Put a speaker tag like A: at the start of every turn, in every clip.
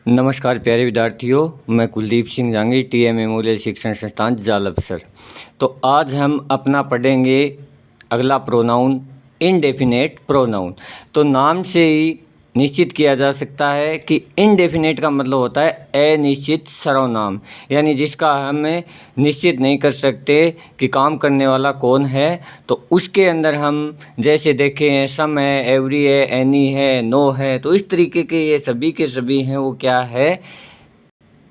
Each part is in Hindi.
A: नमस्कार प्यारे विद्यार्थियों, मैं कुलदीप सिंह जांगी, टीएम मेमोरियल शिक्षण संस्थान जालपसर। तो आज हम अपना पढ़ेंगे अगला प्रोनाउन इनडेफिनेट प्रोनाउन। तो नाम से ही निश्चित किया जा सकता है कि इनडेफिनेट का मतलब होता है अनिश्चित सर्वनाम, यानी जिसका हम निश्चित नहीं कर सकते कि काम करने वाला कौन है। तो उसके अंदर हम जैसे देखें हैं, सम है, एवरी है, एनी है, नो है, तो इस तरीके के ये सभी के सभी हैं वो क्या है,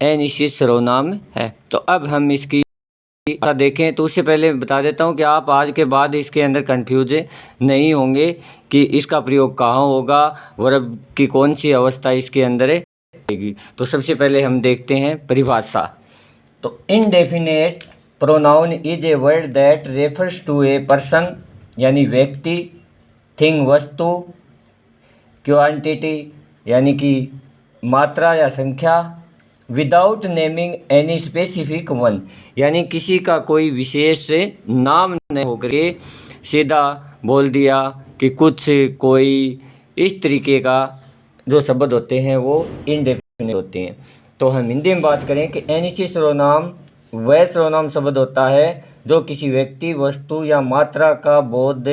A: अनिश्चित सर्वनाम है। तो अब हम इसकी देखें तो उससे पहले बता देता हूं कि आप आज के बाद इसके अंदर कंफ्यूज नहीं होंगे कि इसका प्रयोग कहाँ होगा, वर्ब की कौन सी अवस्था इसके अंदर है। तो सबसे पहले हम देखते हैं परिभाषा। तो indefinite pronoun is a word that refers to a person, यानी व्यक्ति, थिंग वस्तु, क्वांटिटी यानी कि मात्रा या संख्या, without naming any specific one, यानी किसी का कोई विशेष नाम नहीं होकर के सीधा बोल दिया कि कुछ, कोई, इस तरीके का जो शब्द होते हैं वो इनडेफिनेट होते हैं। तो हम हिंदी में बात करें कि अनिश्चित सर्वनाम वह सर्वनाम शब्द होता है जो किसी व्यक्ति, वस्तु या मात्रा का बोध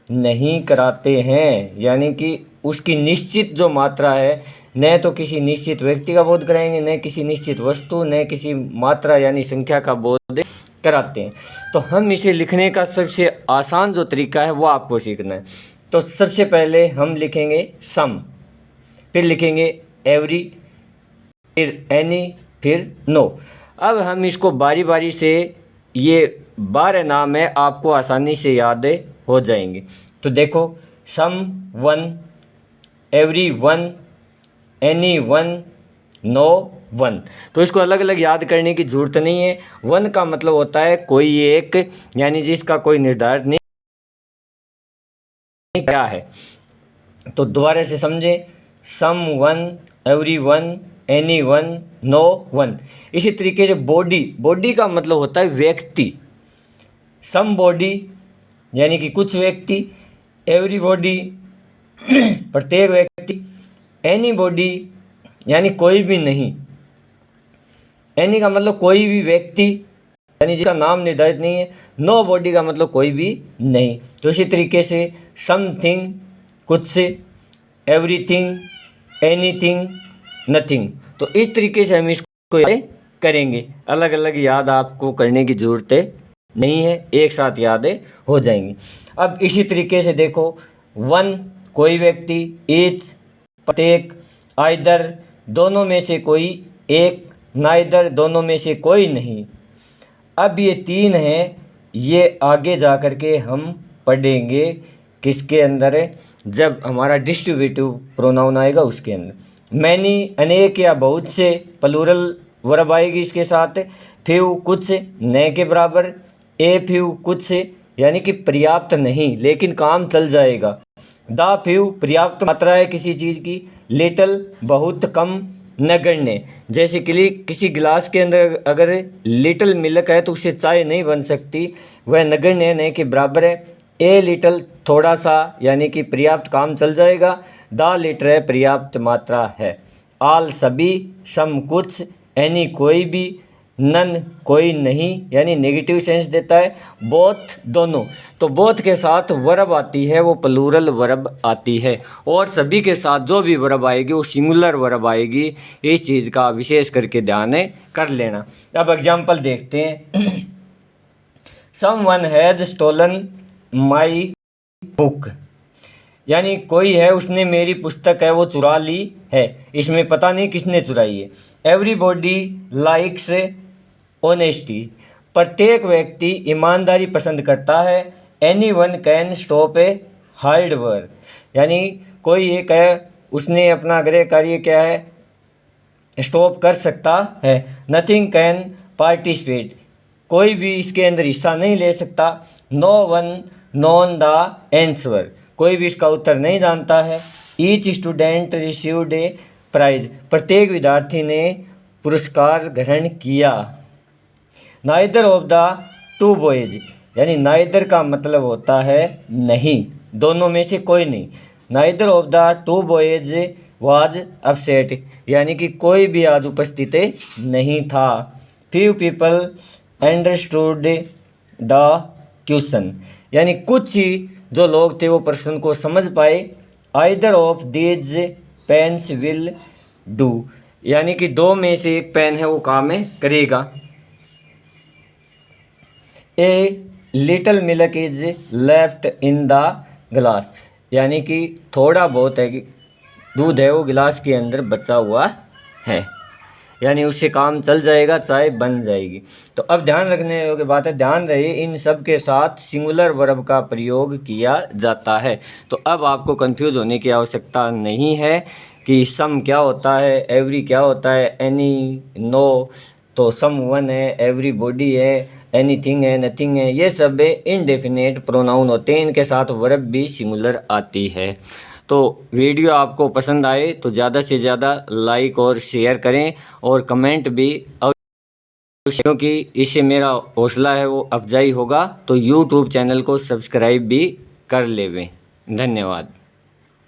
A: नहीं कराते हैं, यानी कि उसकी निश्चित जो मात्रा है, न तो किसी निश्चित व्यक्ति का बोध कराएंगे, न किसी निश्चित वस्तु, न किसी मात्रा यानी संख्या का बोध कराते हैं। तो हम इसे लिखने का सबसे आसान जो तरीका है वो आपको सीखना है। तो सबसे पहले हम लिखेंगे सम, फिर लिखेंगे एवरी, फिर एनी, फिर नो। अब हम इसको बारी बारी से, ये 12 नाम है, आपको आसानी से याद हो जाएंगे। तो देखो, someone, everyone, anyone, no one. तो इसको अलग अलग याद करने की ज़रूरत नहीं है। वन का मतलब होता है कोई एक, यानी जिसका कोई निर्धारित नहीं क्या है। तो दोबारा से समझे, someone, everyone, anyone, no one. इसी तरीके से बॉडी, बॉडी का मतलब होता है व्यक्ति। सम बॉडी यानी कि कुछ व्यक्ति, एवरी बॉडी प्रत्येक व्यक्ति, एनी बॉडी यानी कोई भी नहीं। एनी का मतलब कोई भी व्यक्ति यानी जिसका नाम निर्धारित नहीं है। नो बॉडी का मतलब कोई भी नहीं। तो इसी तरीके से समथिंग कुछ से, एवरीथिंग, एनीथिंग, नथिंग। तो इस तरीके से हम इसको याद करेंगे। अलग अलग याद आपको करने की ज़रूरत नहीं है, एक साथ याद हो जाएंगी। अब इसी तरीके से देखो, वन कोई व्यक्ति, ईच प्रत्येक, आइदर दोनों में से कोई एक, नाइदर दोनों में से कोई नहीं। अब ये 3 हैं, ये आगे जा कर के हम पढ़ेंगे किसके अंदर है, जब हमारा डिस्ट्रीब्यूटिव प्रोनाउन आएगा उसके अंदर। मैनी अनेक या बहुत से, प्लूरल वर्ब आएगी इसके साथ। फ्यू कुछ, न के बराबर। ए फ्यू कुछ यानी कि पर्याप्त नहीं लेकिन काम चल जाएगा। द फ्यू पर्याप्त मात्रा है किसी चीज़ की। लिटल बहुत कम, नगण्य, जैसे कि किसी गिलास के अंदर अगर लिटल मिल्क है तो उससे चाय नहीं बन सकती, वह नगण्य नहीं के बराबर है। ए लिटल थोड़ा सा यानी कि पर्याप्त काम चल जाएगा। द लिटर है पर्याप्त मात्रा है। आल सभी, सम कुछ, एनी कोई भी, नन कोई नहीं यानी नेगेटिव सेंस देता है। बोथ दोनों, तो बोथ के साथ वर्ब आती है वो प्लूरल वर्ब आती है, और सभी के साथ जो भी वर्ब आएगी वो सिंगुलर वर्ब आएगी। इस चीज़ का विशेष करके ध्यान कर लेना। अब एग्जाम्पल देखते हैं। Someone has stolen my book, यानी कोई है उसने मेरी पुस्तक है वो चुरा ली है। इसमें पता नहीं किसने चुराई है। एवरीबॉडी लाइक्स ऑनेस्टी, प्रत्येक व्यक्ति ईमानदारी पसंद करता है। Any one can stop a hard work, यानी कोई एक है उसने अपना गृह कार्य क्या है स्टॉप कर सकता है। नथिंग कैन पार्टिसिपेट, कोई भी इसके अंदर हिस्सा नहीं ले सकता। No one known the answer, कोई भी इसका उत्तर नहीं जानता है। Each student received a prize, प्रत्येक विद्यार्थी ने पुरस्कार ग्रहण किया। Neither of the two boys, यानी नाइदर का मतलब होता है नहीं, दोनों में से कोई नहीं। Neither of the two boys was upset, यानी कि कोई भी आज उपस्थित नहीं था। Few people understood the question, यानी कुछ ही जो लोग थे वो प्रश्न को समझ पाए। Either of these pens will do, यानी कि दो में से एक पेन है वो काम करेगा। A little milk is left in the glass, यानी कि थोड़ा बहुत है कि दूध है वो गिलास के अंदर बचा हुआ है, यानी उससे काम चल जाएगा, चाय बन जाएगी। तो अब ध्यान रखने योग्य बात है, ध्यान रहे इन सब के साथ सिंगुलर वर्ब का प्रयोग किया जाता है। तो अब आपको कंफ्यूज होने की आवश्यकता नहीं है कि सम क्या होता है, एवरी क्या होता है, एनी, नो, तो सम वन है, एवरीबॉडी है, एनीथिंग है, नथिंग है, ये सब इनडेफिनेट प्रोनाउन होते हैं, इनके साथ वर्ब भी सिंगुलर आती है। तो वीडियो आपको पसंद आए तो ज़्यादा से ज़्यादा लाइक और शेयर करें और कमेंट भी, और क्योंकि इससे मेरा हौसला है वो अफजाई होगा। तो यूट्यूब चैनल को सब्सक्राइब भी कर लेवें। धन्यवाद।